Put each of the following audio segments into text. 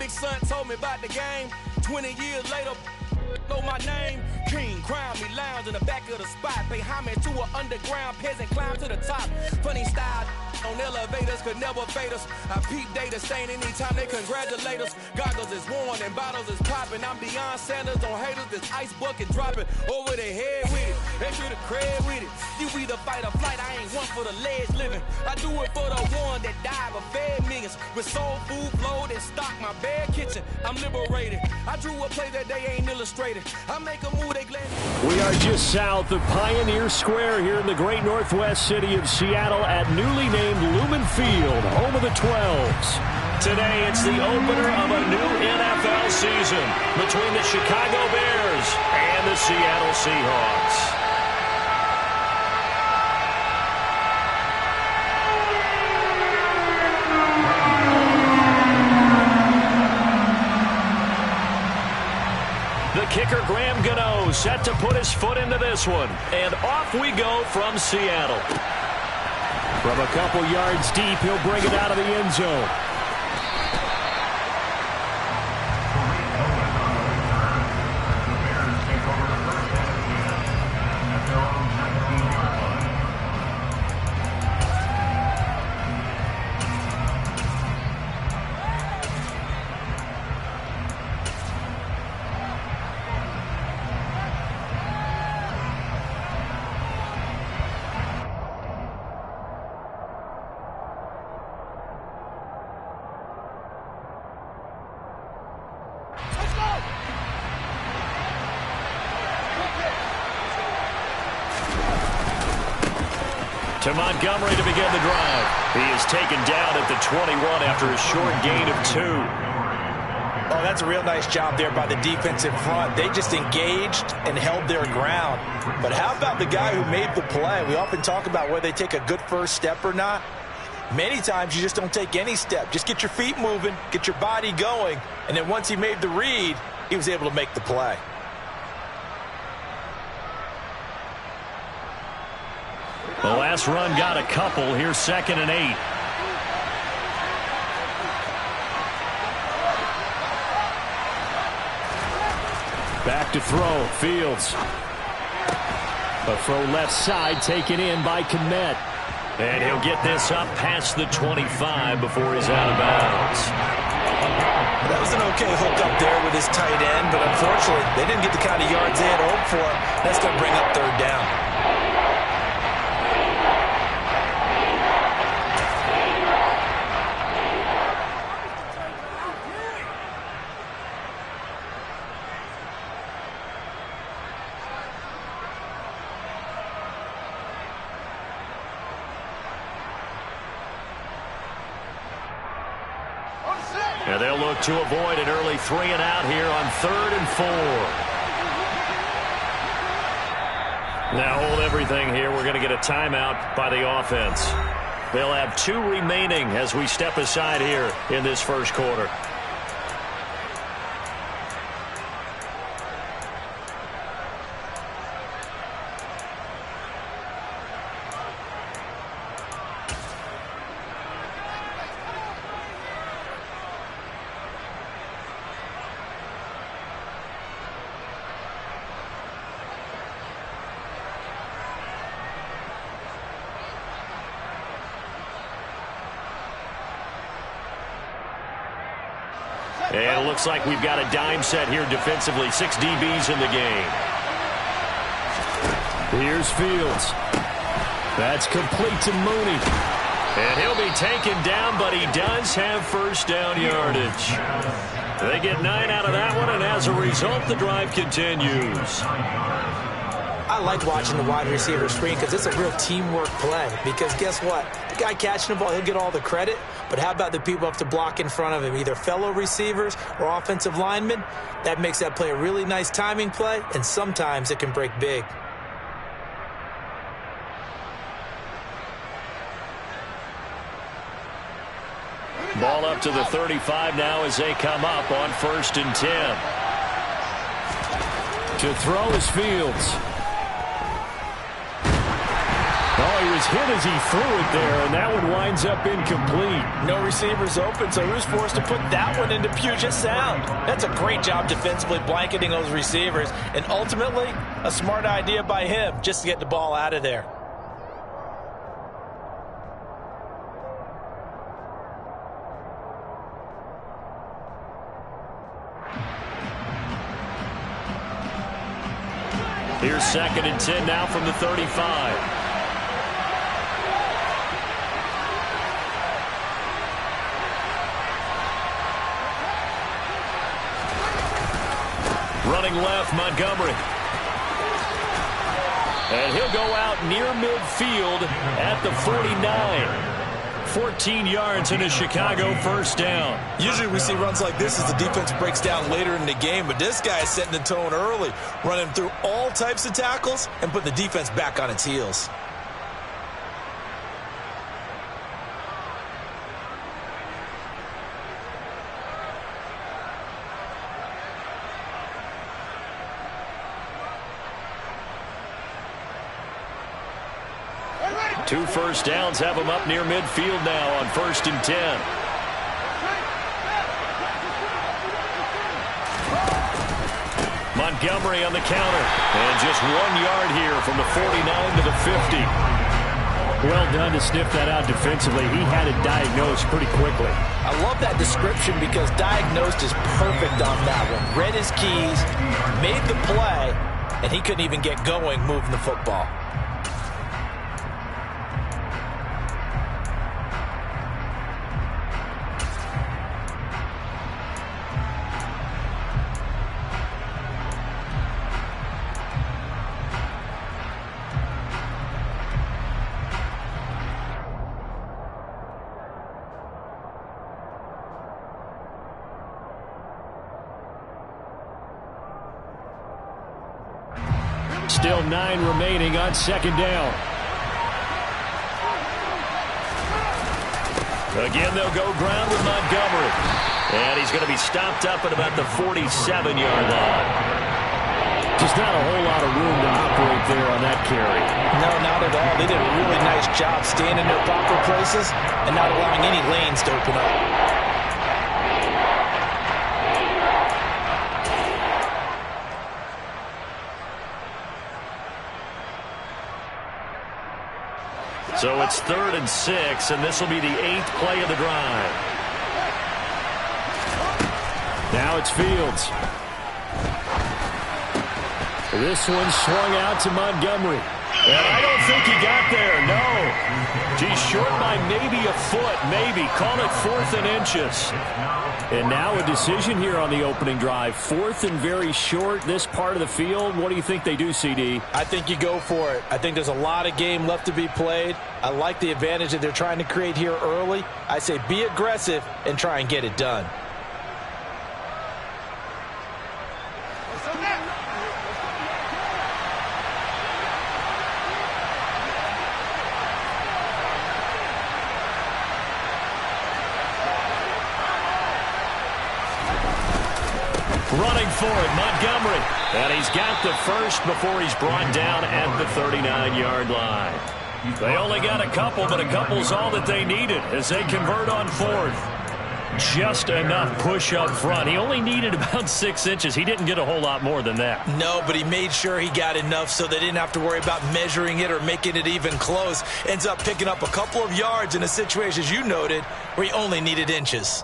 big son told me about the game. 20 years later, know my name. King, crown me, lounge in the back of the spot. Pay homage to an underground peasant, climb to the top. Funny style on elevators could never fade us. I peep data stain anytime they congratulate us. Goggles is worn and bottles is popping. I'm Deion Sanders on haters, this ice bucket dropping over their head with it. Extra the cred with it. You either fight or flight, I ain't one for the ledge living. I do it for the one that died but fed millions. With soul food flowed and stock my bad kitchen. I'm liberated. I drew a play that they ain't illustrated. I make a move they glad. We are just south of Pioneer Square here in the great northwest city of Seattle at newly named Lumen Field, home of the 12s. Today, it's the opener of a new NFL season between the Chicago Bears and the Seattle Seahawks. The kicker, Graham Gano, set to put his foot into this one. And off we go from Seattle. From a couple yards deep, he'll bring it out of the end zone. To Montgomery to begin the drive. He is taken down at the 21 after a short gain of 2. Oh, that's a real nice job there by the defense in front. They just engaged and held their ground. But how about the guy who made the play? We often talk about whether they take a good first step or not. Many times you just don't take any step. Just get your feet moving, get your body going, and then once he made the read, he was able to make the play. The last run got a couple. Here's 2nd and 8. Back to throw. Fields. A throw left side taken in by Kmet. And he'll get this up past the 25 before he's out of bounds. That was an okay hook up there with his tight end, but unfortunately, they didn't get the kind of yards they had hoped for. That's going to bring up 3rd down. And they'll look to avoid an early 3-and-out here on 3rd and 4. Now hold everything here. We're going to get a timeout by the offense. They'll have 2 remaining as we step aside here in this first quarter. And it looks like we've got a dime set here defensively. 6 DBs in the game. Here's Fields. That's complete to Mooney. And he'll be taken down, but he does have first down yardage. They get 9 out of that one, and as a result, the drive continues. I like watching the wide receiver screen because it's a real teamwork play. Because guess what? The guy catching the ball, he'll get all the credit. But how about the people up to block in front of him, either fellow receivers or offensive linemen? That makes that play a really nice timing play, and sometimes it can break big. Ball up to the 35 now as they come up on 1st and 10. To throw is Fields. Oh, he as hit as he threw it there, and that one winds up incomplete. No receivers open, so who's forced to put that one into Puget Sound? That's a great job defensively blanketing those receivers, and ultimately, a smart idea by him just to get the ball out of there. Here's 2nd and 10 now from the 35. Running left, Montgomery. And he'll go out near midfield at the 49. 14 yards and a Chicago first down. Usually we see runs like this as the defense breaks down later in the game, but this guy is setting the tone early, running through all types of tackles and putting the defense back on its heels. Two first downs have him up near midfield now on 1st and 10. Montgomery on the counter. And just 1 yard here from the 49 to the 50. Well done to sniff that out defensively. He had it diagnosed pretty quickly. I love that description because diagnosed is perfect on that one. Read his keys, made the play, and he couldn't even get going moving the football. Still 9 remaining on 2nd down. Again, they'll go ground with Montgomery. And he's going to be stopped up at about the 47-yard line. Just not a whole lot of room to operate there on that carry. No, not at all. They did a really nice job staying in their proper places and not allowing any lanes to open up. So it's 3rd and 6, and this will be the 8th play of the drive. Now it's Fields. This one swung out to Montgomery. And I don't think he got there, no. He's short by maybe a foot, maybe. Call it 4th and inches. And now a decision here on the opening drive. 4th and very short, this part of the field. What do you think they do, CD? I think you go for it. I think there's a lot of game left to be played. I like the advantage that they're trying to create here early. I say be aggressive and try and get it done. Running for it, Montgomery. And he's got the first before he's brought down at the 39-yard line. They only got a couple, but a couple's all that they needed as they convert on 4th. Just enough push up front. He only needed about 6 inches. He didn't get a whole lot more than that. No, but he made sure he got enough so they didn't have to worry about measuring it or making it even close. Ends up picking up a couple of yards in a situation, as you noted, where he only needed inches.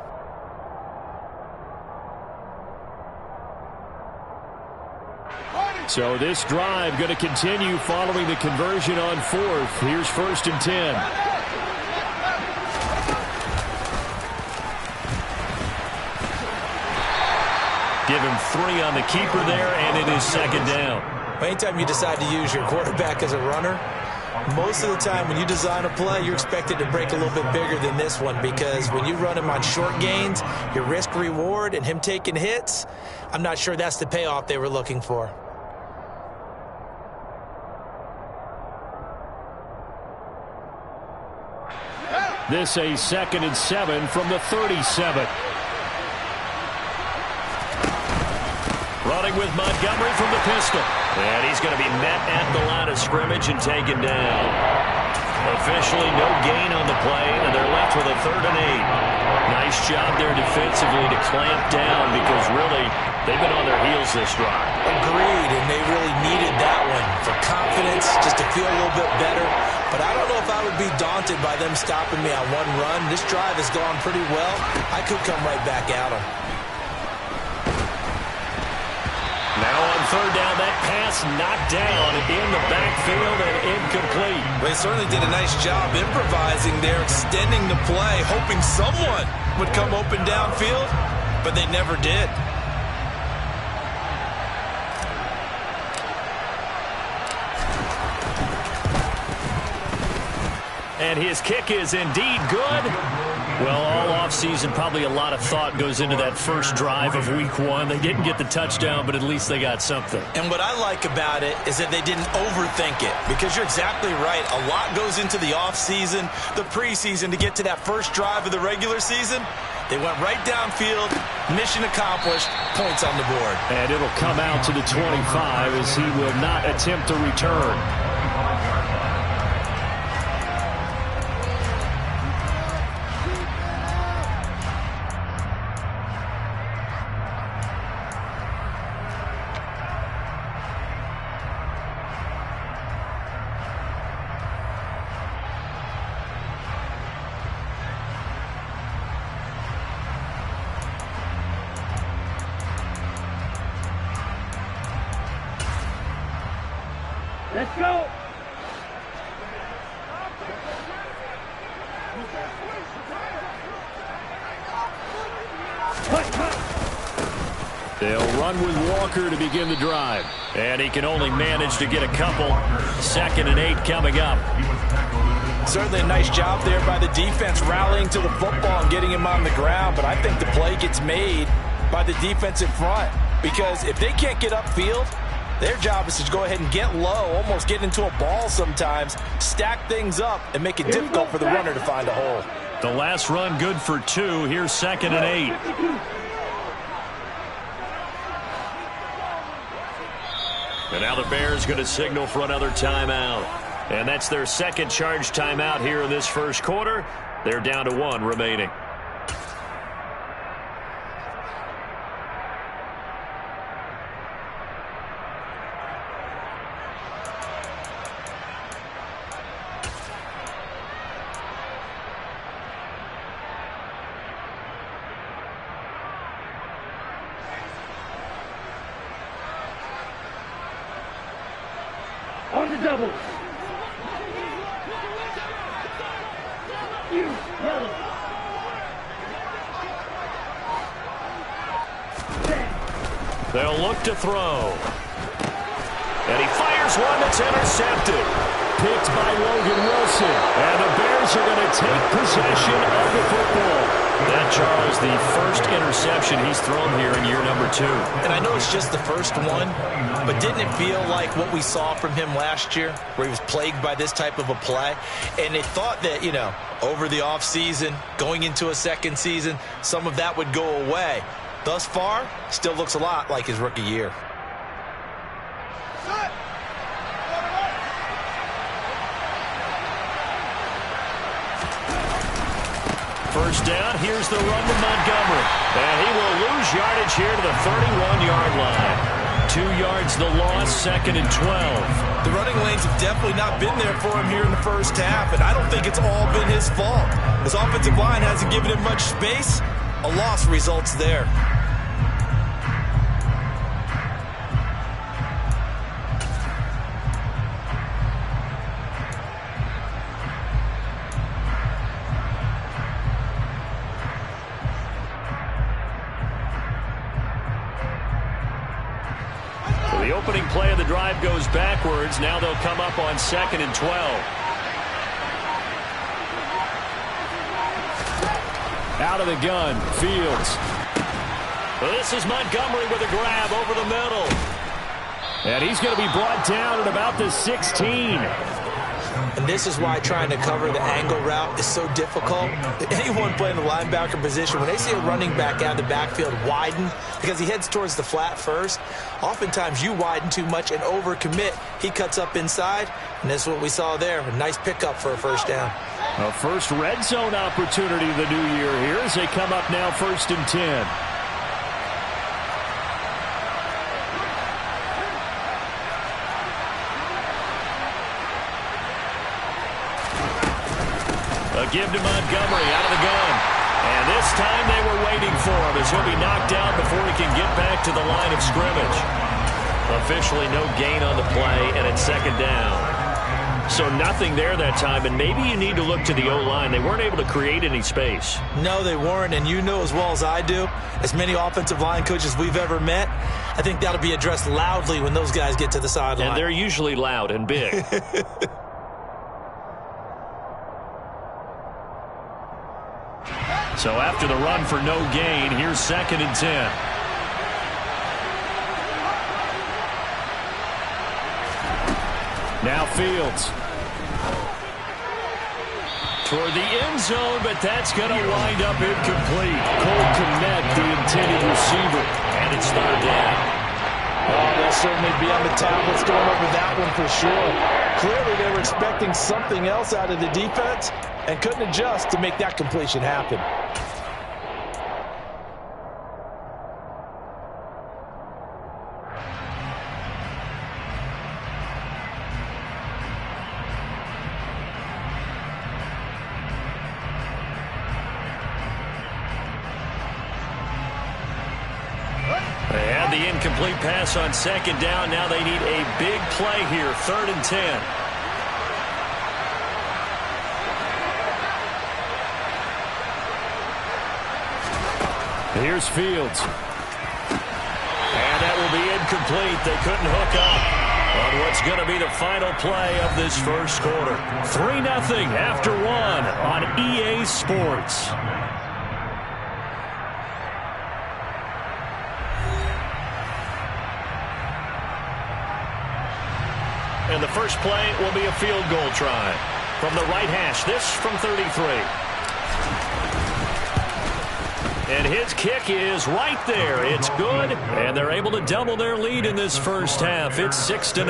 So this drive going to continue following the conversion on 4th. Here's 1st and 10. Give him 3 on the keeper there, and it is 2nd down. Anytime you decide to use your quarterback as a runner, most of the time when you design a play, you're expected to break a little bit bigger than this one because when you run him on short gains, your risk-reward and him taking hits, I'm not sure that's the payoff they were looking for. This a 2nd and 7 from the 37. Running with Montgomery from the pistol. And he's going to be met at the line of scrimmage and taken down. Officially no gain on the play, and they're left with a 3rd and 8. Nice job there defensively to clamp down because really they've been on their heels this drive. Agreed, and they really needed that one for confidence, just to feel a little bit better. But I don't know if I would be daunted by them stopping me on one run. This drive has gone pretty well. I could come right back at them. Now on 3rd down, that pass knocked down in the backfield and incomplete. They certainly did a nice job improvising there, extending the play, hoping someone would come open downfield, but they never did. And his kick is indeed good. Well, all offseason, probably a lot of thought goes into that first drive of week 1. They didn't get the touchdown, but at least they got something. And what I like about it is that they didn't overthink it, because you're exactly right. A lot goes into the offseason, the preseason, to get to that first drive of the regular season. They went right downfield, mission accomplished, points on the board. And it'll come out to the 25 as he will not attempt to return. Let's go. They'll run with Walker to begin the drive. And he can only manage to get a couple. 2nd and 8 coming up. Certainly a nice job there by the defense, rallying to the football and getting him on the ground. But I think the play gets made by the defensive front, because if they can't get upfield, their job is to go ahead and get low, almost get into a ball sometimes, stack things up, and make it difficult for the runner to find a hole. The last run good for 2. Here's 2nd and 8. And now the Bears going to signal for another timeout. And that's their 2nd charge timeout here in this first quarter. They're down to 1 remaining. On the double. They'll look to throw. And he fires one that's intercepted. Picked by Logan Wilson. And the Bears are going to take possession of the football. That, Charles, the first interception he's thrown here in year number 2. And I know it's just the first one, but didn't it feel like what we saw from him last year, where he was plagued by this type of a play? And they thought that, you know, over the offseason, going into a second season, some of that would go away. Thus far, still looks a lot like his rookie year. First down, here's the run to Montgomery. And he will lose yardage here to the 31-yard line. 2 yards the loss, 2nd and 12. The running lanes have definitely not been there for him here in the first half, and I don't think it's all been his fault. His offensive line hasn't given him much space. A loss results there. The opening play of the drive goes backwards. Now they'll come up on 2nd and 12. Out of the gun, Fields. Well, this is Montgomery with a grab over the middle. And he's going to be brought down at about the 16. And this is why trying to cover the angle route is so difficult. Anyone playing the linebacker position, when they see a running back out of the backfield widen, because he heads towards the flat first, oftentimes you widen too much and overcommit. He cuts up inside, and this is what we saw there. A nice pickup for a first down. A first red zone opportunity of the new year here as they come up now 1st and 10. A give to Montgomery out of the gun. And this time they were waiting for him as he'll be knocked out before he can get back to the line of scrimmage. Officially no gain on the play, and it's 2nd down. So nothing there that time, and maybe you need to look to the O-line. They weren't able to create any space. No, they weren't, and you know as well as I do, as many offensive line coaches we've ever met, I think that'll be addressed loudly when those guys get to the sideline. And they're usually loud and big. So after the run for no gain, here's 2nd and 10. Now Fields. Toward the end zone, but that's going to wind up incomplete. Cole Kmet, the intended receiver, and it's 3rd down. Oh, they'll certainly be on the tablets going over that one for sure. Clearly they were expecting something else out of the defense and couldn't adjust to make that completion happen. They had the incomplete pass on 2nd down. Now they need a big play here, 3rd and 10. Here's Fields. And that will be incomplete. They couldn't hook up on what's going to be the final play of this first quarter. 3-0 after 1 on EA Sports. And the first play will be a field goal try from the right hash. This from 33. And his kick is right there. It's good, and they're able to double their lead in this first half. It's 6-0.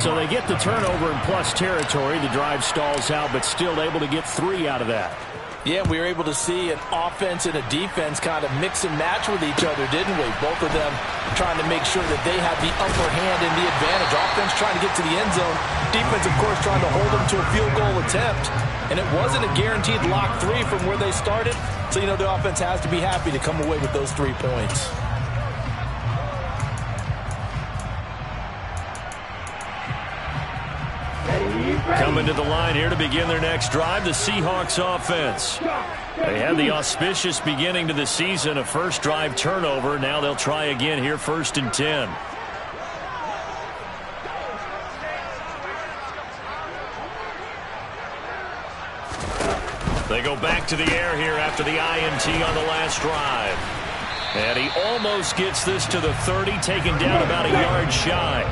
So they get the turnover in plus territory. The drive stalls out, but still able to get 3 out of that. Yeah, we were able to see an offense and a defense kind of mix and match with each other, didn't we? Both of them trying to make sure that they have the upper hand and the advantage. Offense trying to get to the end zone. Defense, of course, trying to hold them to a field goal attempt. And it wasn't a guaranteed lock 3 from where they started. So, you know, the offense has to be happy to come away with those 3 points. Coming to the line here to begin their next drive, the Seahawks offense. They had the auspicious beginning to the season, a first drive turnover. Now they'll try again here, 1st and 10. They go back to the air here after the INT on the last drive. And he almost gets this to the 30, taken down about a yard shy.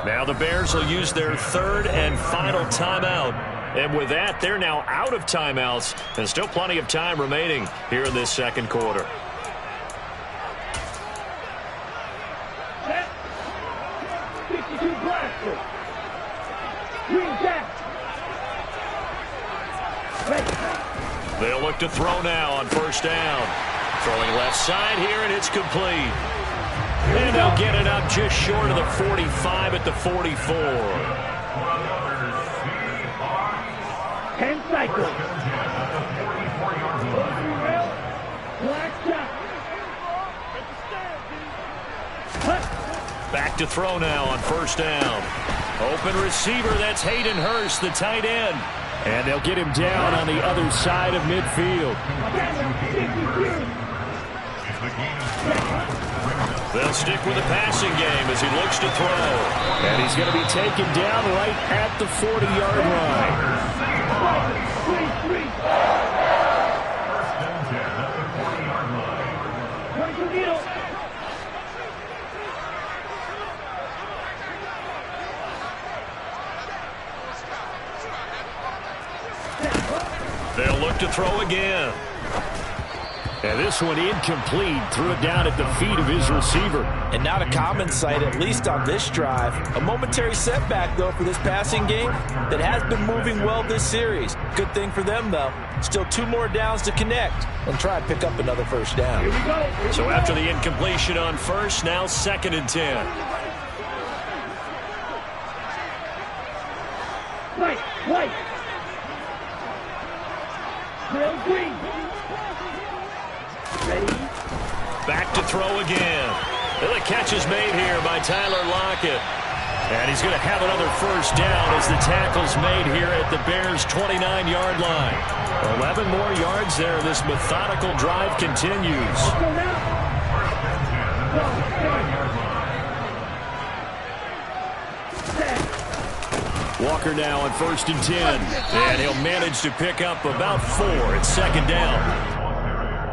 Now the Bears will use their 3rd and final timeout. And with that, they're now out of timeouts. And still plenty of time remaining here in this second quarter. Set. 52 blaster. Green jack. They'll look to throw now on 1st down. Throwing left side here, and it's complete. And they'll get it up just short of the 45 at the 44. 10 cycles. Back to throw now on 1st down. Open receiver, that's Hayden Hurst, the tight end. And they'll get him down on the other side of midfield. They'll stick with the passing game as he looks to throw. And he's going to be taken down right at the 40-yard line. throw again. And this one incomplete. Threw it down at the feet of his receiver. And not a common sight, at least on this drive. A momentary setback, though, for this passing game that has been moving well this series. Good thing for them, though. Still 2 more downs to connect and try and pick up another first down. So after the incompletion on first, now 2nd and 10. White. Trail green. Ready? Back to throw again. And the catch is made here by Tyler Lockett. And he's going to have another first down as the tackle's made here at the Bears' 29-yard line. 11 more yards there. This methodical drive continues. Walker now on 1st and 10. And he'll manage to pick up about 4 at 2nd down.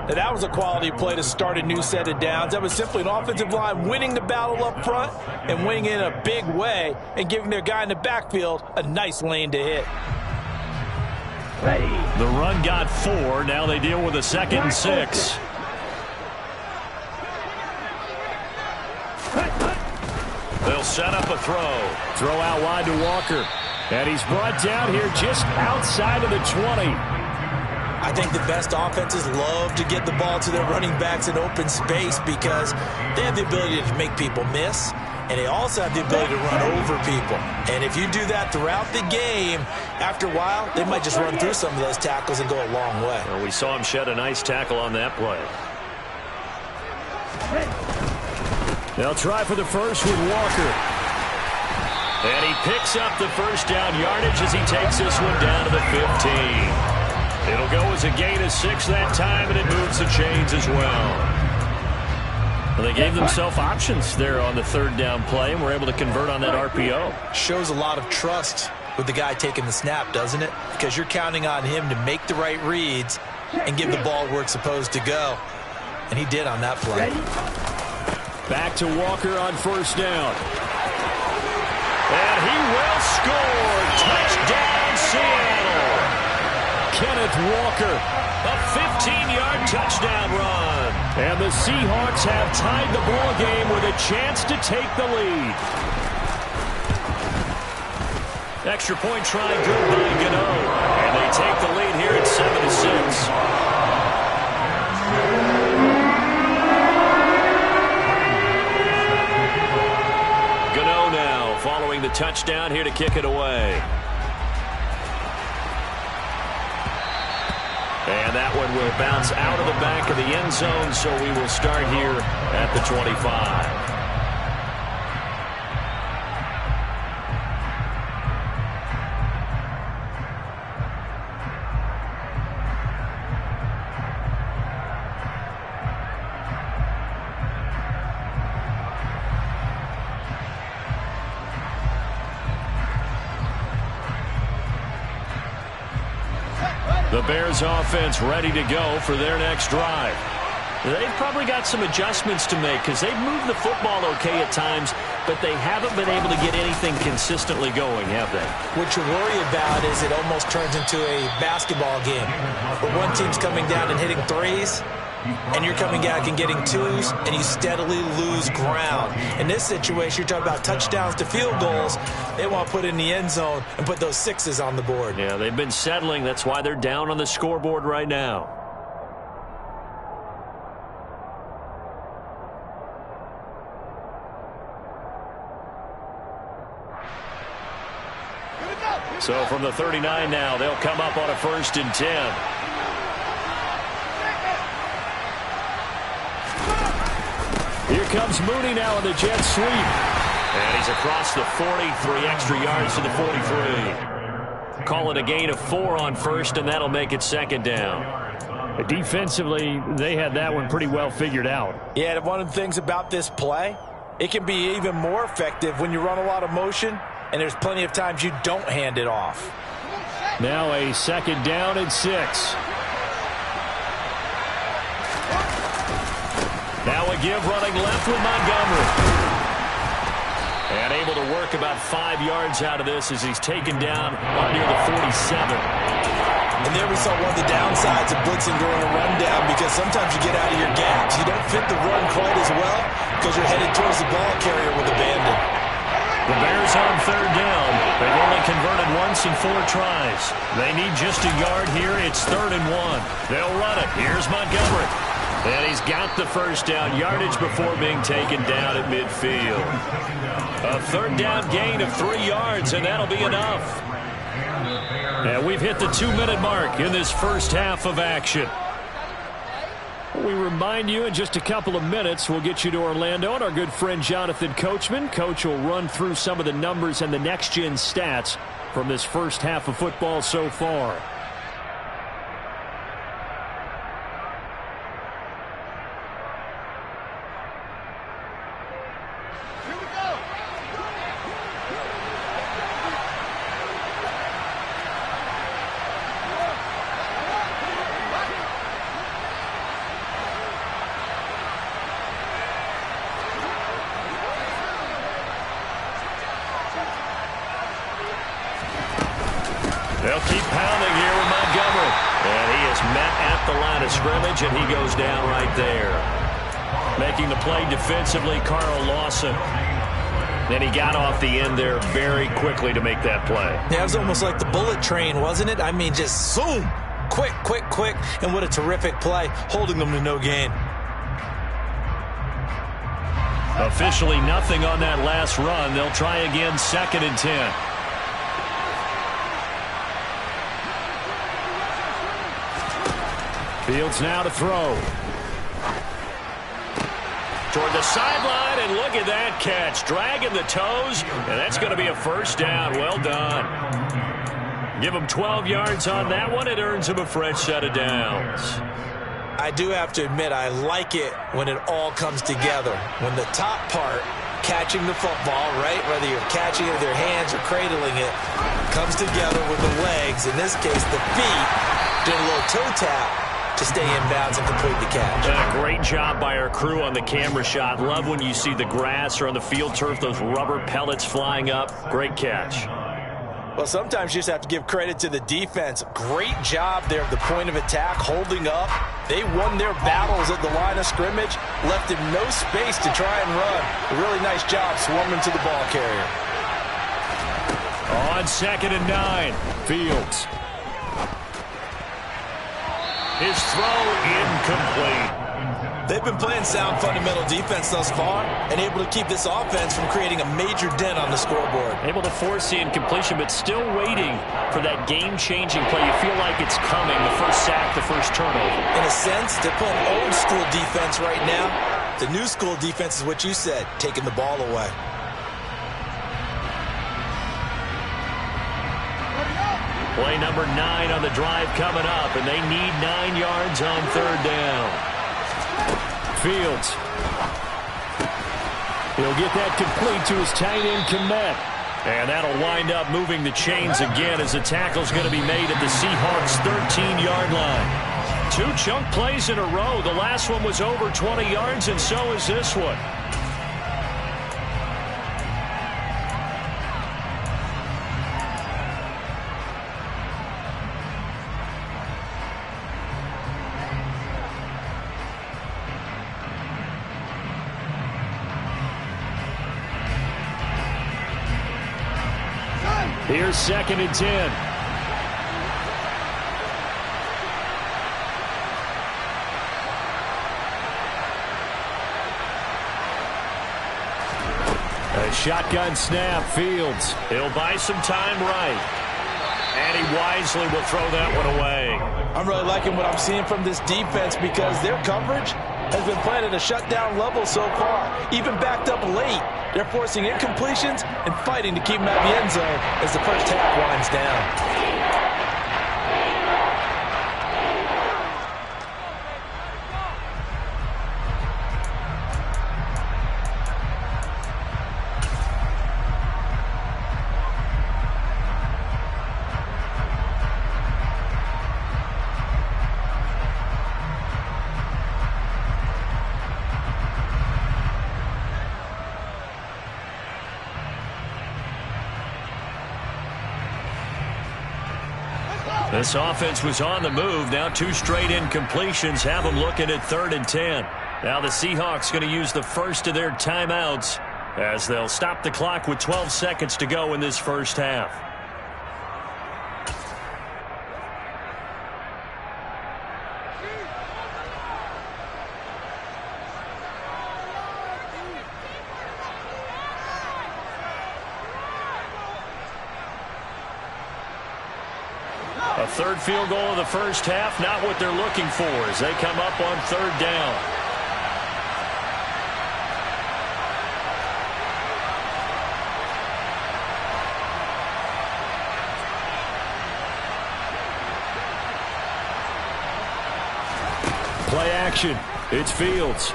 And that was a quality play to start a new set of downs. That was simply an offensive line winning the battle up front and winning in a big way and giving their guy in the backfield a nice lane to hit. Ready. The run got 4. Now they deal with a 2nd and 6. They'll set up a throw. Throw out wide to Walker. And he's brought down here just outside of the 20. I think the best offenses love to get the ball to their running backs in open space because they have the ability to make people miss, and they also have the ability to run over people. And if you do that throughout the game, after a while, they might just run through some of those tackles and go a long way. Well, we saw him shed a nice tackle on that play. They'll try for the first with Walker. And he picks up the first down yardage as he takes this one down to the 15. It'll go as a gain of 6 that time, and it moves the chains as well. Well, they gave themselves options there on the 3rd down play, and were able to convert on that RPO. Shows a lot of trust with the guy taking the snap, doesn't it? Because you're counting on him to make the right reads and give the ball where it's supposed to go. And he did on that play. Back to Walker on 1st down. And he will score. Touchdown, Seattle. Kenneth Walker, a 15-yard touchdown run. And the Seahawks have tied the ball game with a chance to take the lead. Extra point try good by Gano. And they take the lead here at 7-6. Gano now following the touchdown here to kick it away. And that one will bounce out of the back of the end zone, so we will start here at the 25. The Bears offense ready to go for their next drive. They've probably got some adjustments to make because they've moved the football okay at times, but they haven't been able to get anything consistently going, have they? What you worry about is it almost turns into a basketball game where one team's coming down and hitting threes, and you're coming back and getting twos, and you steadily lose ground. In this situation, you're talking about touchdowns to field goals. They want to put in the end zone and put those 6s on the board. Yeah, they've been settling. That's why they're down on the scoreboard right now. So from the 39 now, they'll come up on a 1st and 10. Here comes Mooney now in the jet sweep. And he's across the 40, 3 extra yards to the 43. Call it a gain of 4 on 1st, and that'll make it 2nd down. Defensively, they had that one pretty well figured out. Yeah, one of the things about this play, it can be even more effective when you run a lot of motion, and there's plenty of times you don't hand it off. Now a 2nd down and 6. Now a give running left with Montgomery. And able to work about 5 yards out of this as he's taken down near the 47. And there we saw one of the downsides of blitzing during a rundown, because sometimes you get out of your gaps. You don't fit the run quite as well because you're headed towards the ball carrier with abandon. The Bears on third down. They've only converted once in 4 tries. They need just a yard here. It's 3rd and 1. They'll run it. Here's Montgomery. And he's got the first down yardage before being taken down at midfield. A 3rd down gain of 3 yards, and that'll be enough. And we've hit the 2-minute mark in this first half of action. We remind you in just a couple of minutes we'll get you to Orlando and our good friend Jonathan Coachman. Coach will run through some of the numbers and the next-gen stats from this first half of football so far. They'll keep pounding here with Montgomery. And he is met at the line of scrimmage, and he goes down right there. Making the play defensively, Carl Lawson. Then he got off the end there very quickly to make that play. Yeah, it was almost like the bullet train, wasn't it? I mean, just zoom. Quick, quick, quick. And what a terrific play, holding them to no gain. Officially nothing on that last run. They'll try again, 2nd and 10. Fields now to throw. Toward the sideline, and look at that catch. Dragging the toes, and that's going to be a first down. Well done. Give him 12 yards on that one. It earns him a fresh set of downs. I do have to admit, I like it when it all comes together. When the top part, catching the football, right, whether you're catching it with your hands or cradling it, comes together with the legs. In this case, the feet, doing a little toe tap to stay in bounds and complete the catch. A great job by our crew on the camera shot. Love when you see the grass or on the field turf, those rubber pellets flying up. Great catch. Well, sometimes you just have to give credit to the defense. Great job there at the point of attack, holding up. They won their battles at the line of scrimmage, left him no space to try and run. A really nice job swarming to the ball carrier. On 2nd and 9, Fields. His throw incomplete. They've been playing sound fundamental defense thus far and able to keep this offense from creating a major dent on the scoreboard. Able to force the incompletion, but still waiting for that game-changing play. You feel like it's coming, the first sack, the first turnover. In a sense, they're playing old school defense right now. The new school defense is what you said, taking the ball away. Play number 9 on the drive coming up, and they need 9 yards on 3rd down. Fields. He'll get that complete to his tight end, Kmet. And that'll wind up moving the chains again as the tackle's going to be made at the Seahawks' 13-yard line. 2 chunk plays in a row. The last one was over 20 yards, and so is this one. Here's 2nd and 10. A shotgun snap, Fields. He'll buy some time right. And he wisely will throw that one away. I'm really liking what I'm seeing from this defense because their coverage has been playing at a shutdown level so far. Even backed up late, they're forcing incompletions and fighting to keep them out of the end zone as the first half winds down. This offense was on the move. Now 2 straight incompletions have them looking at 3rd and 10. Now the Seahawks going to use the first of their timeouts as they'll stop the clock with 12 seconds to go in this first half. A 3rd field goal of the first half, not what they're looking for as they come up on 3rd down. Play action. It's Fields.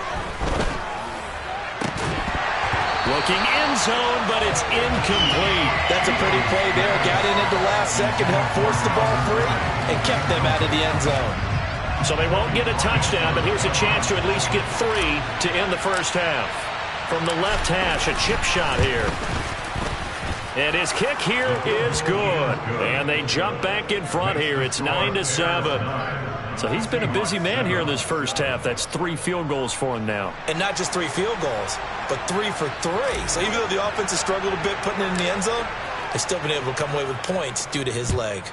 Looking end zone, but it's incomplete. That's a pretty play there. Got in at the last second, helped force the ball free, and kept them out of the end zone. So they won't get a touchdown, but here's a chance to at least get 3 to end the first half. From the left hash, a chip shot here. And his kick here is good. And they jump back in front here. It's 9-7. So he's been a busy man here in this first half. That's 3 field goals for him now. And not just 3 field goals, but 3 for 3. So even though the offense has struggled a bit putting it in the end zone, they've still been able to come away with points due to his leg.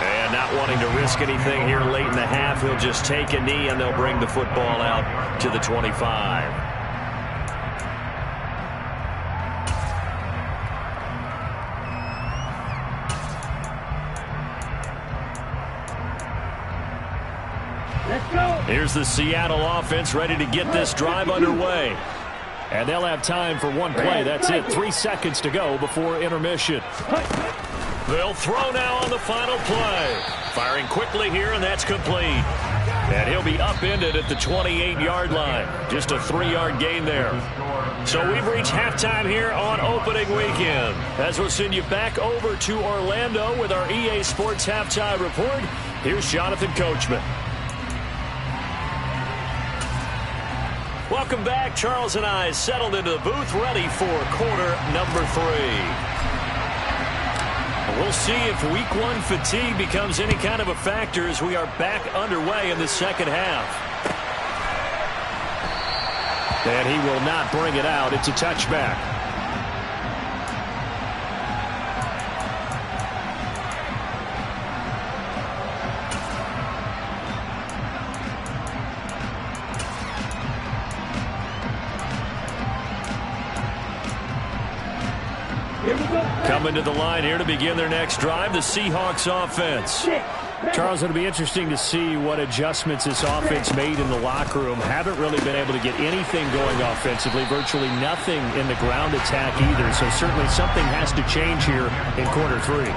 And not wanting to risk anything here late in the half, he'll just take a knee and they'll bring the football out to the 25. Here's the Seattle offense ready to get this drive underway. And they'll have time for one play. That's it. 3 seconds to go before intermission. They'll throw now on the final play. Firing quickly here, and that's complete. And he'll be upended at the 28-yard line. Just a 3-yard gain there. So we've reached halftime here on opening weekend. As we'll send you back over to Orlando with our EA Sports Halftime Report, here's Jonathan Coachman. Welcome back. Charles and I settled into the booth, ready for quarter number 3. We'll see if week 1 fatigue becomes any kind of a factor as we are back underway in the second half. And he will not bring it out. It's a touchback. Coming to the line here to begin their next drive, the Seahawks offense. Charles, it'll be interesting to see what adjustments this offense made in the locker room. Haven't really been able to get anything going offensively, virtually nothing in the ground attack either. So certainly something has to change here in quarter 3.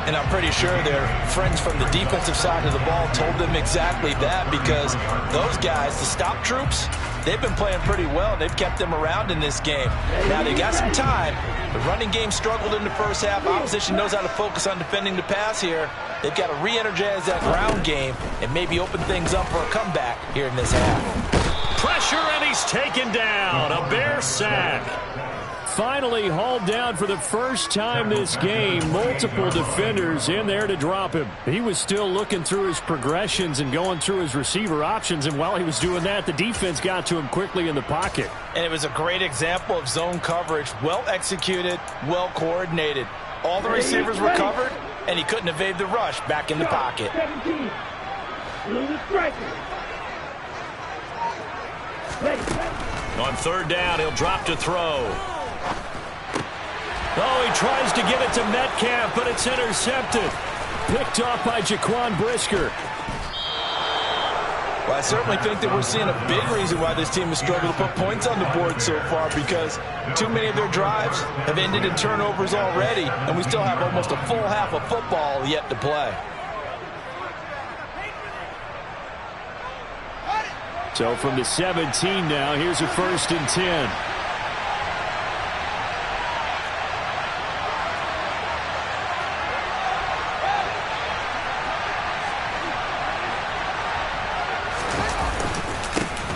And I'm pretty sure their friends from the defensive side of the ball told them exactly that, because those guys, the stop troops, they've been playing pretty well. They've kept them around in this game. Now they got some time. The running game struggled in the first half. Opposition knows how to focus on defending the pass here. They've got to re-energize that ground game and maybe open things up for a comeback here in this half. Pressure, and he's taken down. A Bear sack. Finally hauled down for the first time this game. Multiple defenders in there to drop him. He was still looking through his progressions and going through his receiver options, and while he was doing that, the defense got to him quickly in the pocket. And it was a great example of zone coverage. Well executed, well coordinated. All the receivers were covered, and he couldn't evade the rush back in the pocket. 17. On 3rd down, he'll drop to throw. Oh, he tries to get it to Metcalf, but it's intercepted. Picked off by Jaquan Brisker. Well, I certainly think that we're seeing a big reason why this team has struggled to put points on the board so far, because too many of their drives have ended in turnovers already, and we still have almost a full half of football yet to play. So from the 17 now, here's a 1st and 10.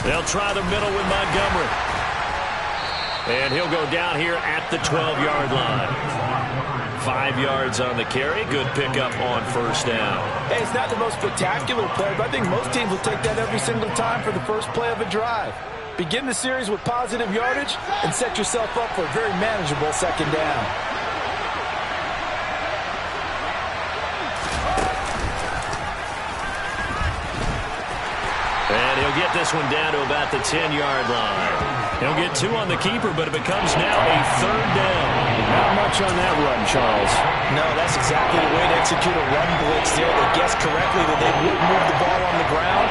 They'll try the middle with Montgomery. And he'll go down here at the 12-yard line. 5 yards on the carry. Good pickup on first down. Hey, it's not the most spectacular play, but I think most teams will take that every single time for the first play of a drive. Begin the series with positive yardage and set yourself up for a very manageable second down. And he'll get this one down to about the 10-yard line. He'll get 2 on the keeper, but it becomes now a third down. Not much on that run, Charles. No, that's exactly the way to execute a run blitz there. They guessed correctly that they would move the ball on the ground,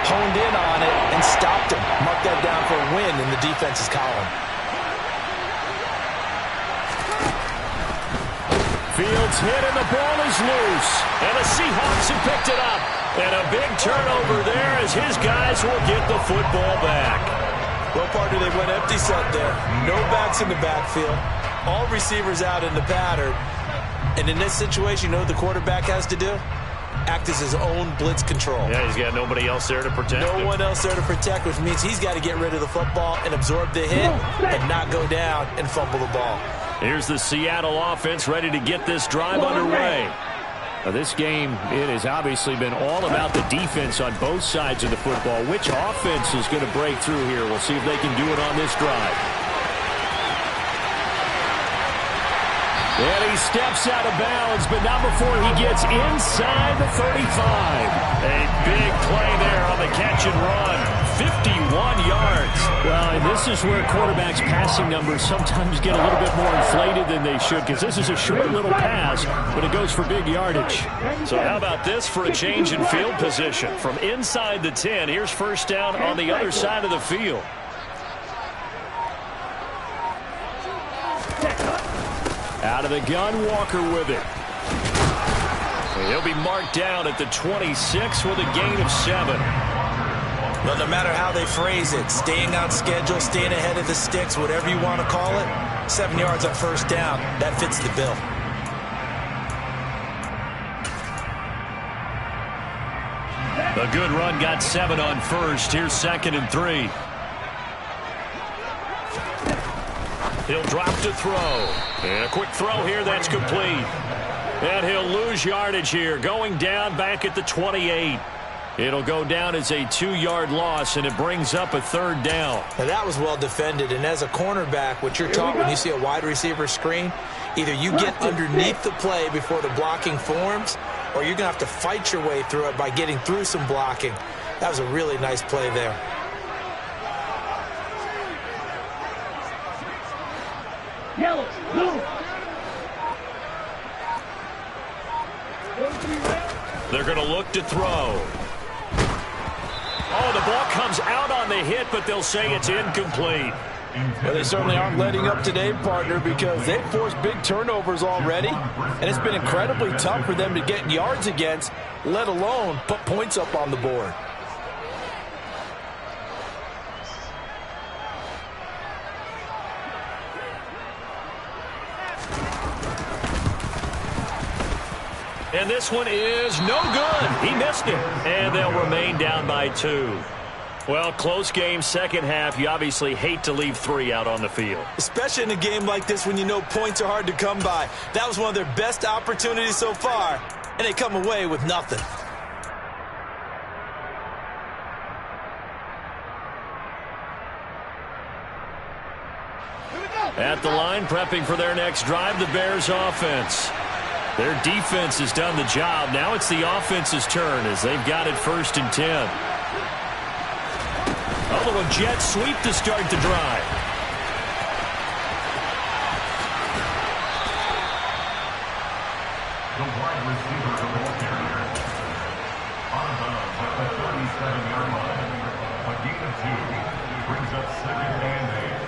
honed in on it, and stopped him. Mark that down for a win in the defense's column. Fields hit and the ball is loose. And the Seahawks have picked it up. And a big turnover there as his guys will get the football back. Well, partner, they went empty set there. No backs in the backfield. All receivers out in the pattern. And in this situation, you know what the quarterback has to do? Act as his own blitz control. Yeah, he's got nobody else there to protect him. No one else there to protect, which means he's got to get rid of the football and absorb the hit and not go down and fumble the ball. Here's the Seattle offense ready to get this drive underway. Now, this game, it has obviously been all about the defense on both sides of the football. Which offense is going to break through here? We'll see if they can do it on this drive. And he steps out of bounds, but not before he gets inside the 35. A big play there on the catch and run. 51 yards. Well, and this is where quarterbacks' passing numbers sometimes get a little bit more inflated than they should, because this is a short little pass, but it goes for big yardage. So how about this for a change in field position? From inside the 10, here's first down on the other side of the field. Out of the gun, Walker with it. He'll be marked down at the 26 with a gain of 7. Well, no matter how they phrase it, staying on schedule, staying ahead of the sticks, whatever you want to call it, 7 yards on first down, that fits the bill. A good run got 7 on first. Here's 2nd and 3. He'll drop to throw. And a quick throw here that's complete. And he'll lose yardage here, going down back at the 28. It'll go down as a 2-yard loss, and it brings up a third down. Now, that was well defended, and as a cornerback, what you're taught when you see a wide receiver screen, either you get underneath the play before the blocking forms, or you're going to have to fight your way through it by getting through some blocking. That was a really nice play there. Yellow, blue. They're going to look to throw. Oh, the ball comes out on the hit, but they'll say it's incomplete. Well, they certainly aren't letting up today, partner, because they've forced big turnovers already, and it's been incredibly tough for them to get yards against, let alone put points up on the board. And this one is no good. He missed it. And they'll remain down by 2. Well, close game, second half. You obviously hate to leave 3 out on the field. Especially in a game like this when you know points are hard to come by. That was one of their best opportunities so far, and they come away with nothing. At the line, prepping for their next drive, the Bears offense. Their defense has done the job. Now it's the offense's turn as they've got it 1st and 10. A little jet sweep to start the drive. The wide receiver of the ball carrier. On bounds at the 37-yard line. A gain of 2 brings up 2nd and 8.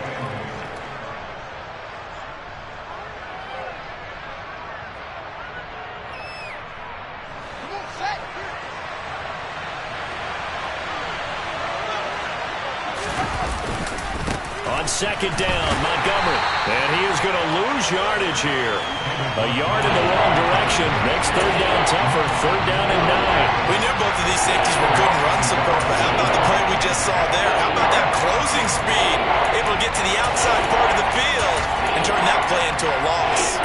On 2nd down, Montgomery. And he is going to lose yardage here. A yard in the wrong direction. Makes 3rd down tougher. 3rd down and 9. We knew both of these safeties were good in run support, but how about the play we just saw there? How about that closing speed? Able able to get to the outside part of the field and turn that play into a loss.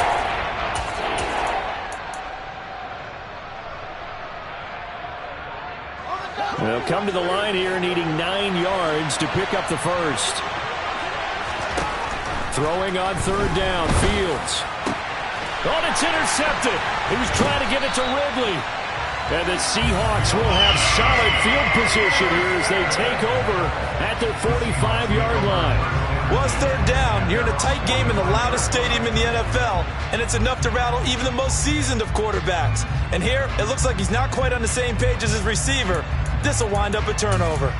They'll come to the line here needing 9 yards to pick up the first. Throwing on third down, Fields. Oh, it's intercepted. He was trying to give it to Ridley. And the Seahawks will have solid field position here as they take over at their 45-yard line. Well, it's third down. You're in a tight game in the loudest stadium in the NFL, and it's enough to rattle even the most seasoned of quarterbacks. And here, it looks like he's not quite on the same page as his receiver. This will wind up a turnover.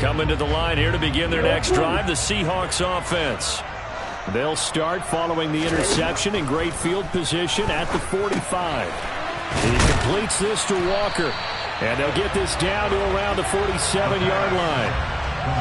Coming to the line here to begin their next drive, the Seahawks offense. They'll start following the interception in great field position at the 45. He completes this to Walker. And they'll get this down to around the 47-yard line.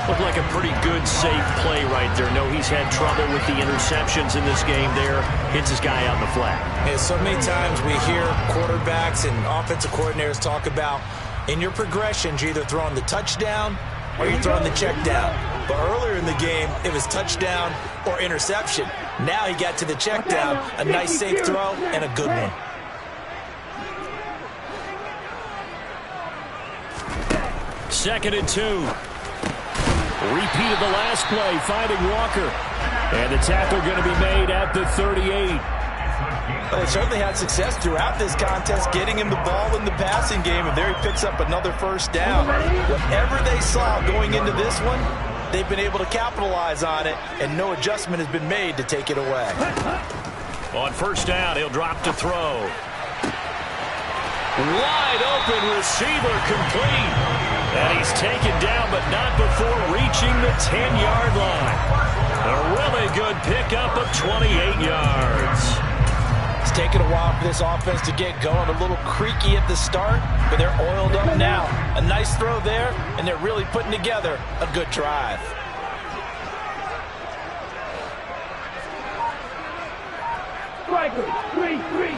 Looked like a pretty good, safe play right there. No, he's had trouble with the interceptions in this game there. Hits his guy out in the flat. Yeah, so many times we hear quarterbacks and offensive coordinators talk about in your progressions, you're either throwing the touchdown or you're throwing the check down. But earlier in the game, it was touchdown or interception. Now he got to the check down, a nice safe throw, and a good one. Second and 2. Repeated the last play, finding Walker. And the tackle going to be made at the 38. Well, they certainly had success throughout this contest, getting him the ball in the passing game, and there he picks up another first down. Whatever they saw going into this one, they've been able to capitalize on it, and no adjustment has been made to take it away. On first down, he'll drop to throw. Wide open receiver complete. And he's taken down, but not before reaching the 10-yard line. A really good pickup of 28 yards. It's taken a while for this offense to get going. A little creaky at the start, but they're oiled up now. A nice throw there, and they're really putting together a good drive. Strikers, 3-3.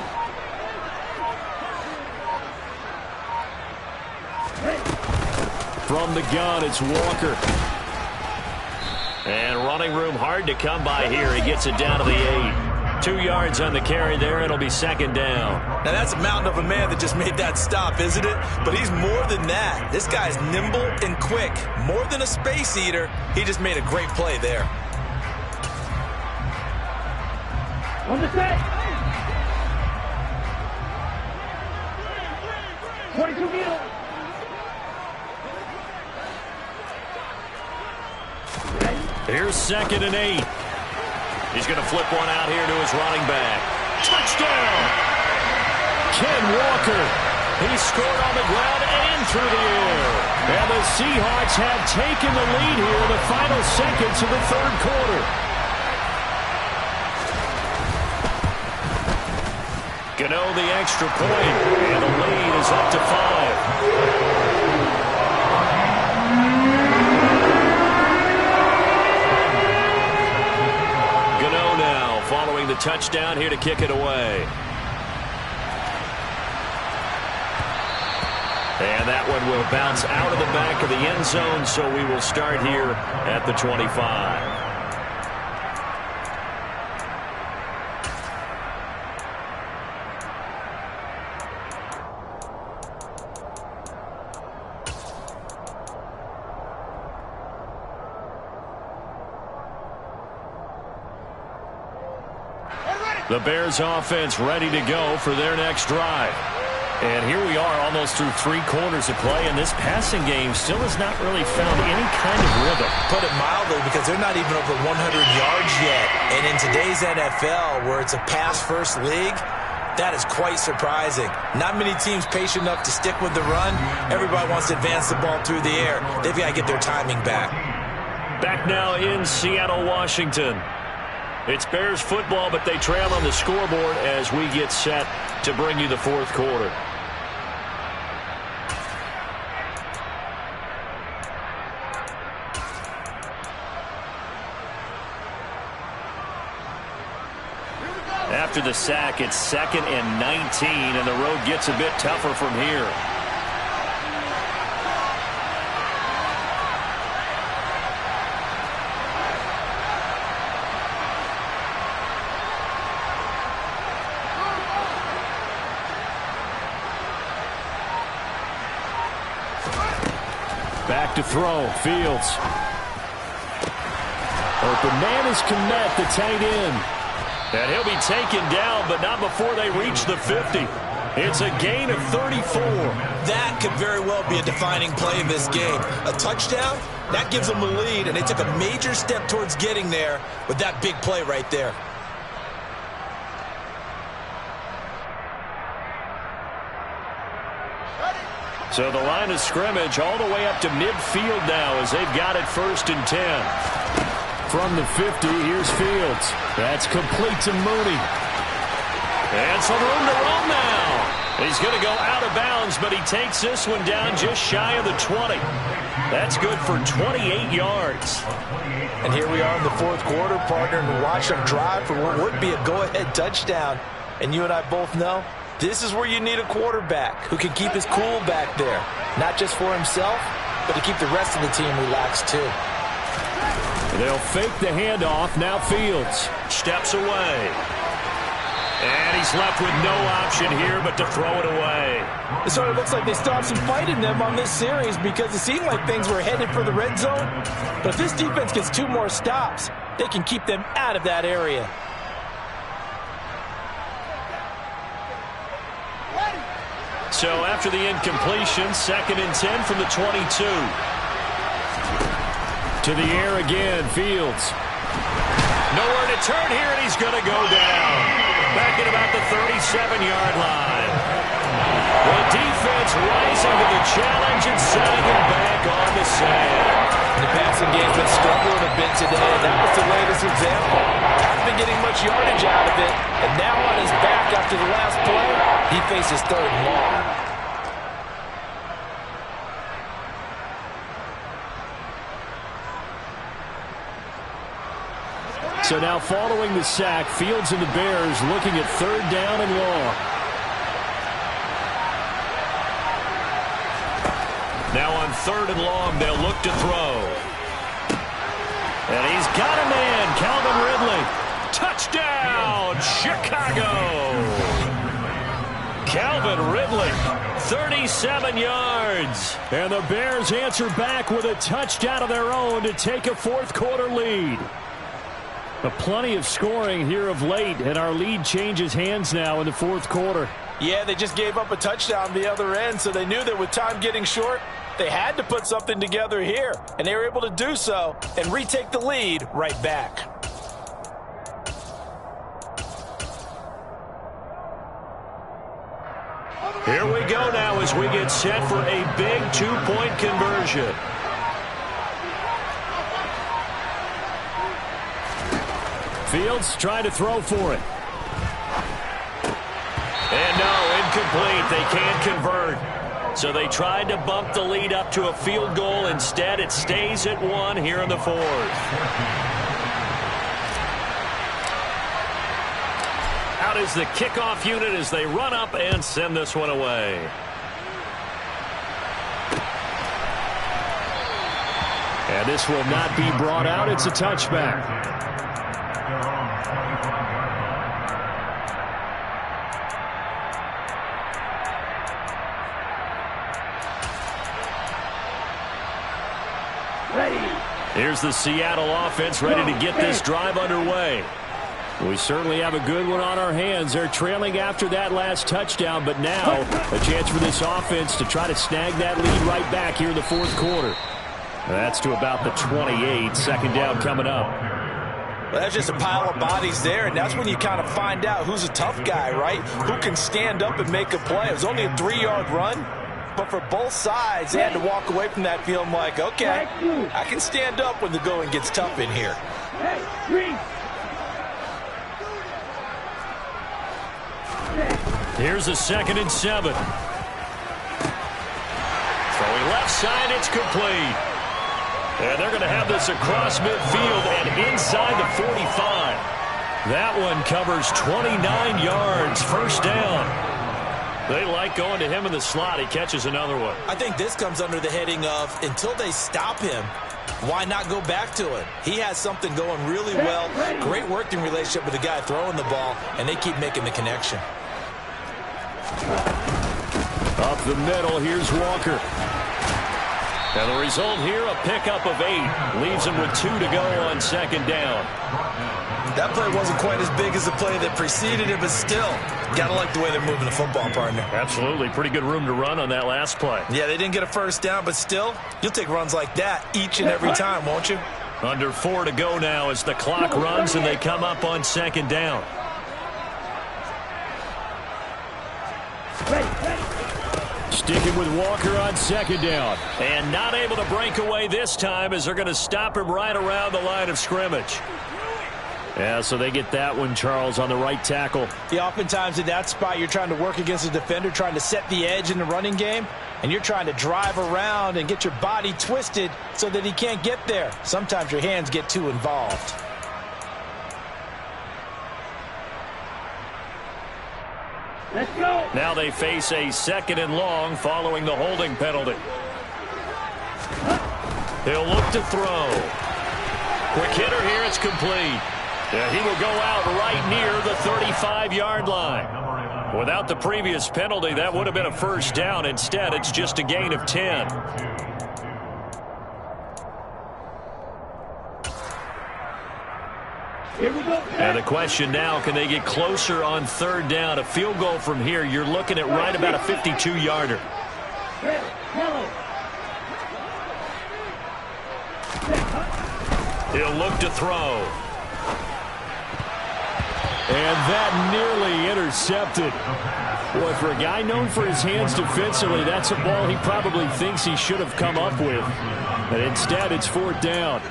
From the gun, it's Walker. And running room hard to come by here. He gets it down to the 8. 2 yards on the carry there. It'll be second down. Now, that's a mountain of a man that just made that stop, isn't it? But he's more than that. This guy's nimble and quick. More than a space eater, he just made a great play there. On the set. 22 meters. Here's second and 8. He's going to flip one out here to his running back. Touchdown! Ken Walker. He scored on the ground and through the air. And the Seahawks have taken the lead here in the final seconds of the third quarter. Gano the extra point, and the lead is up to 5. Following the touchdown here to kick it away. And that one will bounce out of the back of the end zone, so we will start here at the 25. The Bears offense ready to go for their next drive. And here we are almost through 3 quarters of play, and this passing game still has not really found any kind of rhythm. Put it mildly, because they're not even over 100 yards yet. And in today's NFL, where it's a pass-first league, that is quite surprising. Not many teams patient enough to stick with the run. Everybody wants to advance the ball through the air. They've got to get their timing back. Back now in Seattle, Washington. It's Bears football, but they trail on the scoreboard as we get set to bring you the fourth quarter. After the sack, it's 2nd and 19, and the road gets a bit tougher from here. back to throw. Fields. Open man is Kmet, the tight end. And he'll be taken down, but not before they reach the 50. It's a gain of 34. That could very well be a defining play in this game. A touchdown, that gives them the lead, and they took a major step towards getting there with that big play right there. So the line of scrimmage all the way up to midfield now as they've got it 1st and 10. From the 50, here's Fields. That's complete to Mooney. And some room to roam now. He's going to go out of bounds, but he takes this one down just shy of the 20. That's good for 28 yards. And here we are in the 4th quarter, partner, and watch them drive for what would be a go-ahead touchdown. And you and I both know this is where you need a quarterback who can keep his cool back there. Not just for himself, but to keep the rest of the team relaxed too. They'll fake the handoff. Now Fields steps away. And he's left with no option here but to throw it away. It sort of looks like they still have some fight in them on this series because it seemed like things were headed for the red zone. But if this defense gets 2 more stops, they can keep them out of that area. So after the incompletion, 2nd and 10 from the 22. To the air again, Fields. Nowhere to turn here, and he's going to go down. Back at about the 37-yard line. The defense rising to the challenge and sending him back on the sand. The passing game's been struggling a bit today, and that was the latest example. Hasn't been getting much yardage out of it, and now on his back after the last play, he faces 3rd and long. So now following the sack, Fields and the Bears looking at 3rd down and long. Now on 3rd and long, they'll look to throw. And he's got a man, Calvin Ridley. Touchdown, Chicago! Calvin Ridley, 37 yards. And the Bears answer back with a touchdown of their own to take a 4th quarter lead. Plenty of scoring here of late, and our lead changes hands now in the 4th quarter. Yeah, they just gave up a touchdown the other end, so they knew that with time getting short, they had to put something together here, and they were able to do so and retake the lead right back. Here we go now as we get set for a big 2-point conversion. Fields trying to throw for it. And no, incomplete. They can't convert. So they tried to bump the lead up to a field goal. Instead, it stays at 1 here in the 4th. Out is the kickoff unit as they run up and send this one away. And this will not be brought out. It's a touchback. Here's the Seattle offense ready to get this drive underway. We certainly have a good one on our hands. They're trailing after that last touchdown, but now a chance for this offense to try to snag that lead right back here in the 4th quarter. That's to about the 28. 2nd down coming up. Well, that's just a pile of bodies there, and that's when you kind of find out who's a tough guy, right? Who can stand up and make a play. It was only a 3-yard run. But for both sides, they had to walk away from that feeling like, okay, I can stand up when the going gets tough in here. Here's a 2nd and 7. Throwing left side, it's complete. And they're going to have this across midfield and inside the 45. That one covers 29 yards, 1st down. They like going to him in the slot. He catches another one. I think this comes under the heading of until they stop him, why not go back to it? He has something going really well. Great working relationship with the guy throwing the ball, and they keep making the connection. Up the middle, here's Walker. And the result here, a pickup of 8. Leaves them with 2 to go on second down. That play wasn't quite as big as the play that preceded it, but still, gotta like the way they're moving the football, partner. Absolutely. Pretty good room to run on that last play. Yeah, they didn't get a first down, but still, you'll take runs like that each and every time, won't you? Under 4 to go now as the clock runs and they come up on second down. Sticking with Walker on second down. And not able to break away this time as they're going to stop him right around the line of scrimmage. Yeah, so they get that one, Charles, on the right tackle. Yeah, oftentimes in that spot, you're trying to work against a defender, trying to set the edge in the running game, and you're trying to drive around and get your body twisted so that he can't get there. Sometimes your hands get too involved. Let's go. Now they face a 2nd and long following the holding penalty. He'll look to throw. Quick hitter here, it's complete. Yeah, he will go out right near the 35-yard line. Without the previous penalty, that would have been a first down. Instead, it's just a gain of 10. Here we go. And the question now, can they get closer on 3rd down? A field goal from here, you're looking at right about a 52-yarder. He'll look to throw. And that nearly intercepted. Boy, for a guy known for his hands defensively, that's a ball he probably thinks he should have come up with. But instead, it's 4th down.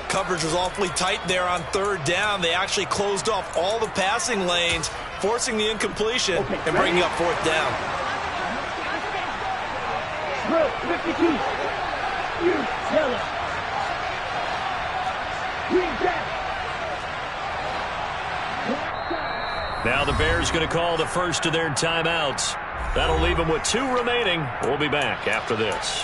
Coverage was awfully tight there on 3rd down. They actually closed off all the passing lanes, forcing the incompletion and bringing up 4th down. Drill 52. You tell it. Green back. Now the Bears going to call the first of their timeouts. That'll leave them with 2 remaining. We'll be back after this.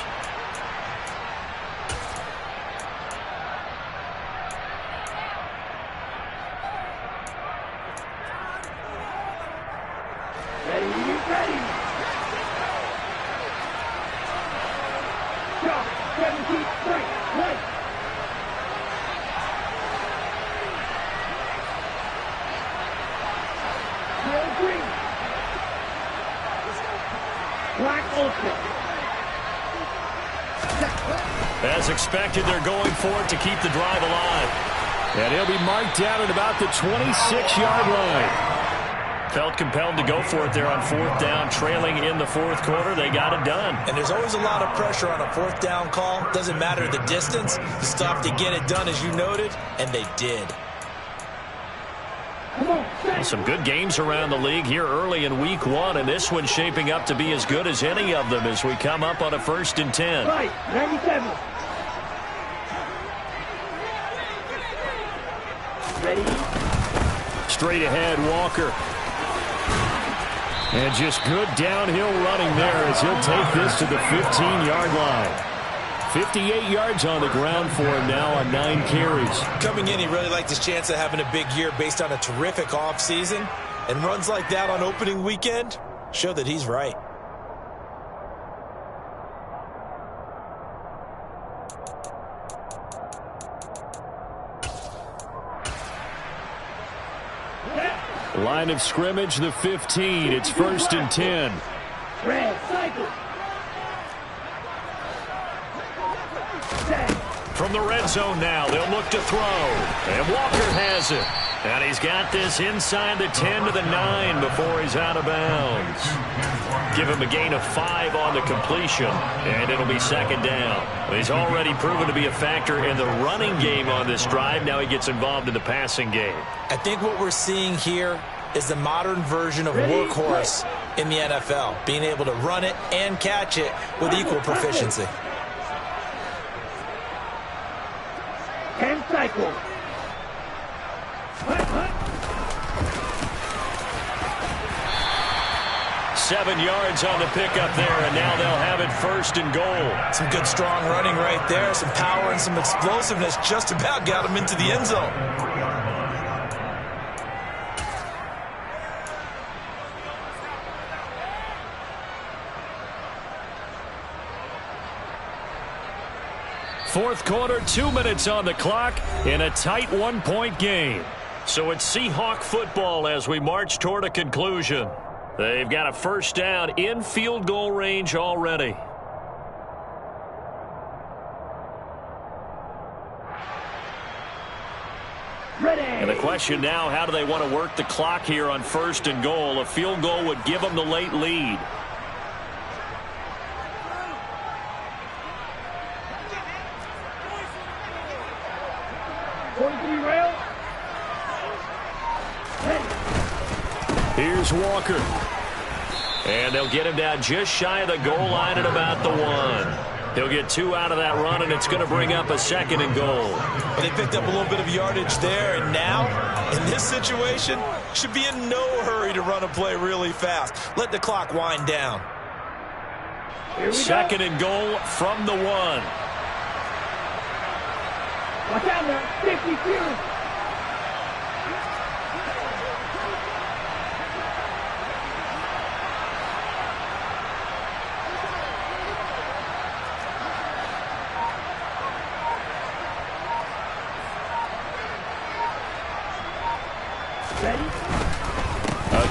Ready. Drop. 17. Right. Green. Black open. As expected, they're going for it to keep the drive alive. And he'll be marked down at about the 26-yard line. Felt compelled to go for it there on 4th down, trailing in the 4th quarter. They got it done. And there's always a lot of pressure on a 4th down call. Doesn't matter the distance. You still have to get it done, as you noted, and they did. Some good games around the league here early in week 1, and this one's shaping up to be as good as any of them as we come up on a 1st and 10. Right. 97. Ready. Straight ahead, Walker. And just good downhill running there as he'll take this to the 15-yard line. 58 yards on the ground for him now on 9 carries. Coming in, he really liked his chance of having a big year based on a terrific offseason. And runs like that on opening weekend show that he's right. Line of scrimmage, the 15. It's 1st and 10. Red cycle. From the red zone now, they'll look to throw. And Walker has it. And he's got this inside the 10 to the 9 before he's out of bounds. Give him a gain of 5 on the completion, and it'll be 2nd down. He's already proven to be a factor in the running game on this drive. Now he gets involved in the passing game. I think what we're seeing here is the modern version of workhorse in the NFL, being able to run it and catch it with equal proficiency. 10 cycle. 7 yards on the pickup there, and now they'll have it 1st and goal. Some good strong running right there, some power and some explosiveness just about got him into the end zone. Fourth quarter, 2 minutes on the clock in a tight 1-point game. So it's Seahawk football as we march toward a conclusion. They've got a first down in field goal range already. Ready. And the question now, how do they want to work the clock here on first and goal? A field goal would give them the late lead. Here's Walker. And they'll get him down just shy of the goal line at about the 1. He'll get 2 out of that run, and it's going to bring up a second and goal. Well, they picked up a little bit of yardage there, and now, in this situation, should be in no hurry to run a play really fast. Let the clock wind down. Second and goal from the 1. Watch out now, 52.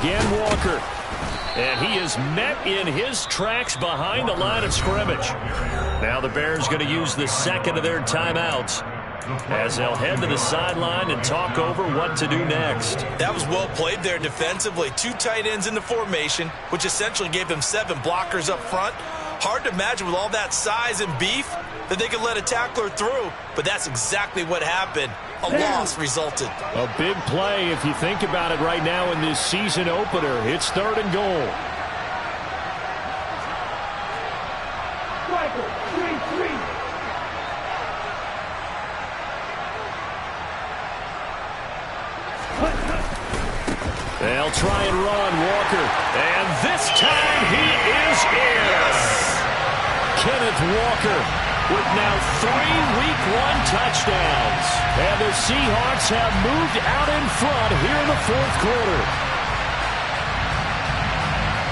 Again, Walker. And he is met in his tracks behind the line of scrimmage. Now the Bears going to use the second of their timeouts as they'll head to the sideline and talk over what to do next. That was well played there defensively. 2 tight ends in the formation, which essentially gave them 7 blockers up front. Hard to imagine with all that size and beef that they could let a tackler through, but that's exactly what happened. A loss resulted. A big play if you think about it right now in this season opener. It's third and goal. Michael, 3-3. They'll try and run, Walker. And this time he is in. Kenneth Walker with now 3 Week 1 touchdowns. And the Seahawks have moved out in front here in the fourth quarter.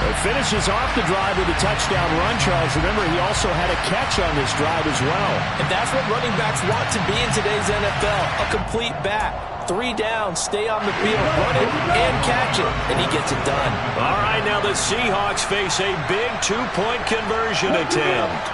It finishes off the drive with a touchdown run, Charles. Remember, he also had a catch on this drive as well. And that's what running backs want to be in today's NFL, a complete back. 3 down, stay on the field, run it, and catch it, and he gets it done. All right, now the Seahawks face a big 2-point conversion attempt.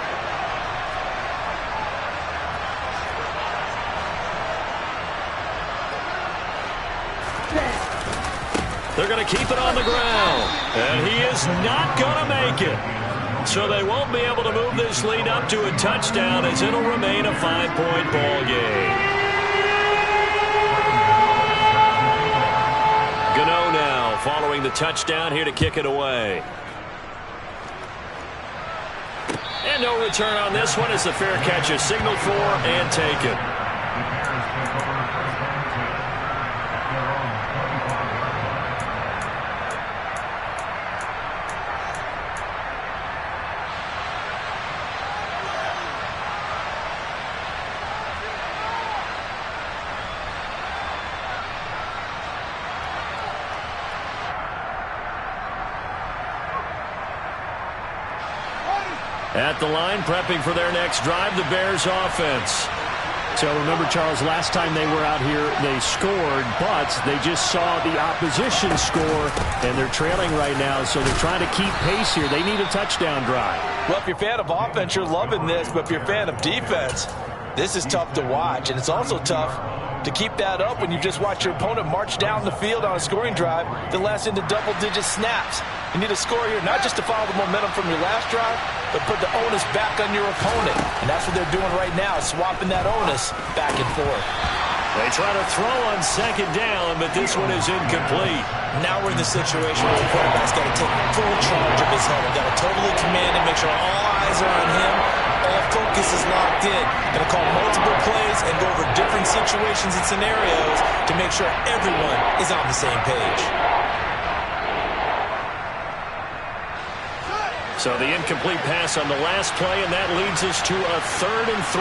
They're going to keep it on the ground, and he is not going to make it. So they won't be able to move this lead up to a touchdown as it'll remain a 5-point ball game. Gano now following the touchdown here to kick it away. And no return on this one as the fair catch is signaled for and taken. At the line, prepping for their next drive, the Bears offense. So remember, Charles, last time they were out here, they scored, but they just saw the opposition score, and they're trailing right now, so they're trying to keep pace here. They need a touchdown drive. Well, if you're a fan of offense, you're loving this, but if you're a fan of defense, this is tough to watch, and it's also tough to keep that up when you just watch your opponent march down the field on a scoring drive that lasts into double-digit snaps. You need a score here, not just to follow the momentum from your last drive, but put the onus back on your opponent. And that's what they're doing right now, swapping that onus back and forth. They try to throw on second down, but this one is incomplete. Now we're in the situation where the quarterback's got to take full charge of his helmet, got to totally command and make sure all eyes are on him. All focus is locked in. Going to call multiple plays and go over different situations and scenarios to make sure everyone is on the same page. So the incomplete pass on the last play, and that leads us to a 3rd and 3.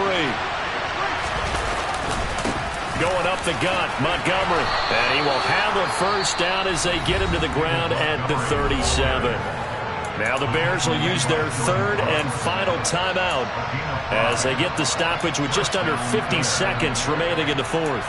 Going up the gut, Montgomery. And he will have a first down as they get him to the ground at the 37. Now the Bears will use their third and final timeout as they get the stoppage with just under 50 seconds remaining in the fourth.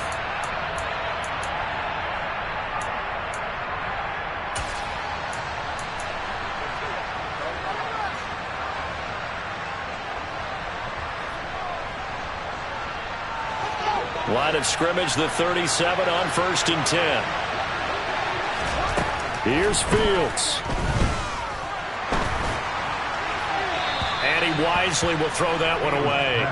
Line of scrimmage, the 37 on 1st and 10. Here's Fields. And he wisely will throw that one away.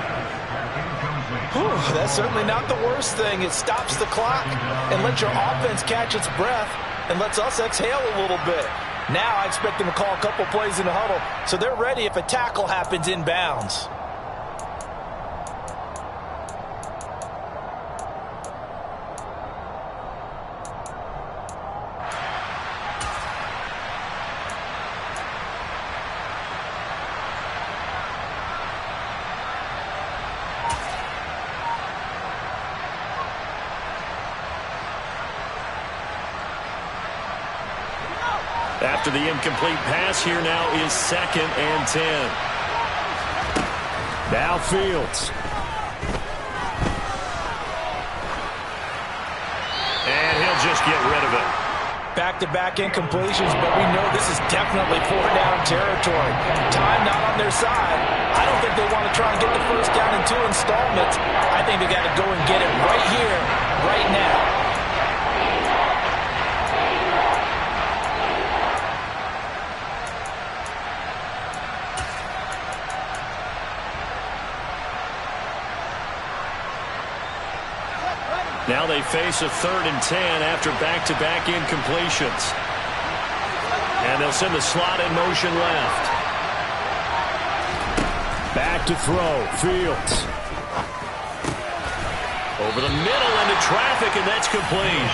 Whew, that's certainly not the worst thing. It stops the clock and lets your offense catch its breath and lets us exhale a little bit. Now I expect them to call a couple plays in the huddle so they're ready if a tackle happens inbounds. After the incomplete pass, here now is 2nd and 10. Now Fields. And he'll just get rid of it. Back-to-back incompletions, but we know this is definitely 4-down territory. Time not on their side. I don't think they want to try and get the first down in 2 installments. I think they got to go and get it right here, right now. Now they face a 3rd and 10 after back-to-back incompletions. And they'll send the slot in motion left. Back to throw, Fields. Over the middle into traffic, and that's complete.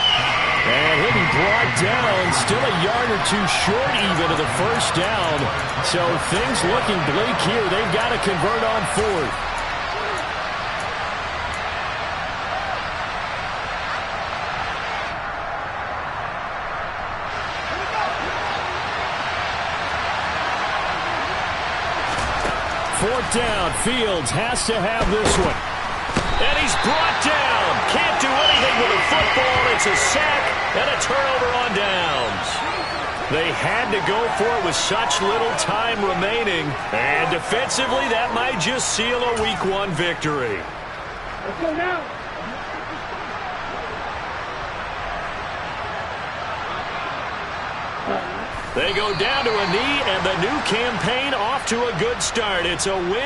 And he'll be brought down, still a yard or two short even of the first down. So things looking bleak here. They've got to convert on 4th. Fourth down, Fields has to have this one. And he's brought down. Can't do anything with the football. It's a sack and a turnover on downs. They had to go for it with such little time remaining. And defensively, that might just seal a Week 1 victory. Let's go now. They go down to a knee, and the new campaign off to a good start. It's a win.